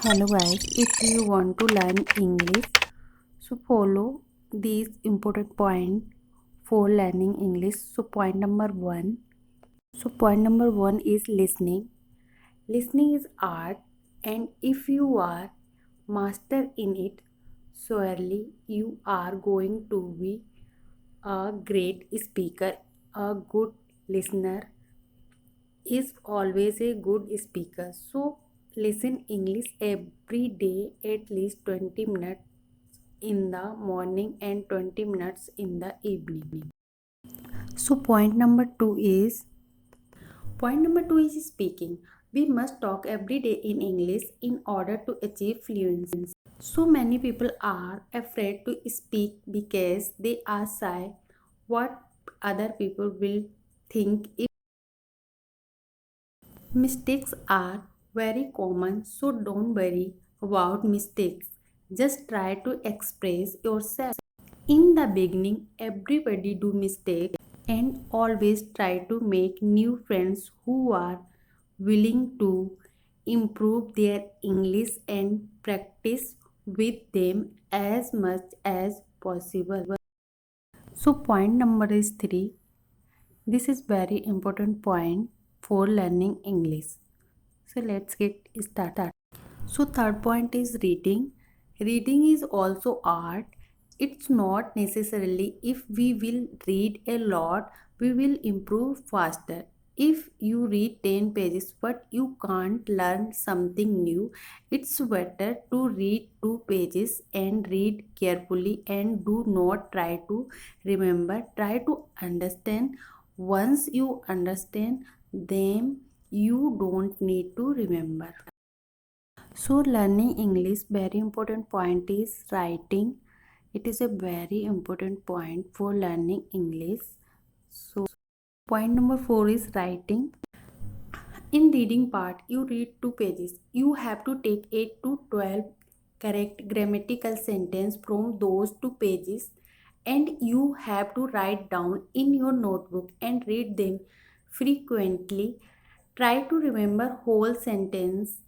Hello guys, if you want to learn English, so follow these important point for learning English. So point number one is listening. Listening is art, and if you are master in it, surely you are going to be a great speaker. A good listener is always a good speaker. So listen English every day at least 20 minutes in the morning and 20 minutes in the evening. So point number 2 is speaking. We must talk every day in English in order to achieve fluency. So many people are afraid to speak because they are shy what other people will think. If mistakes are very common, so don't worry about mistakes. Just try to express yourself. In the beginning, everybody do mistakes and always try to make new friends who are willing to improve their English and practice with them as much as possible. So point number is 3. This is very important point for learning English. So let's get started. So third point is reading. Reading is also art. It's not necessarily if we will read a lot, we will improve faster. If you read 10 pages but you can't learn something new, it's better to read 2 pages and read carefully and do not try to remember. Try to understand. Once you understand them, you don't need to remember. So learning English, very important point is writing. It is a very important point for learning English. So point number 4 is writing. In reading part, you read 2 pages. You have to take 8 to 12 correct grammatical sentence from those 2 pages, and you have to write down in your notebook and read them frequently. Try to remember whole sentence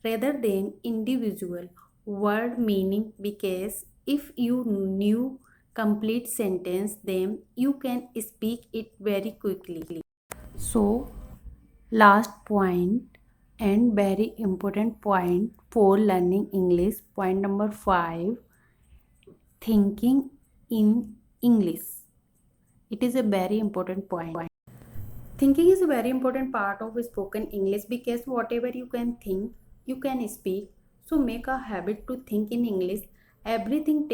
rather than individual word meaning, because if you knew complete sentence then you can speak it very quickly. So last point and very important point for learning English, point number 5, thinking in English. It is a very important point. Thinking is a very important part of spoken English, because whatever you can think, you can speak. So make a habit to think in English. Everything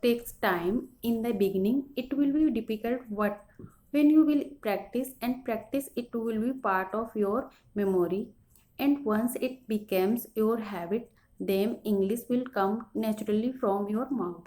takes time. In the beginning, it will be difficult, but when you will practice and practice, it will be part of your memory. And once it becomes your habit, then English will come naturally from your mouth.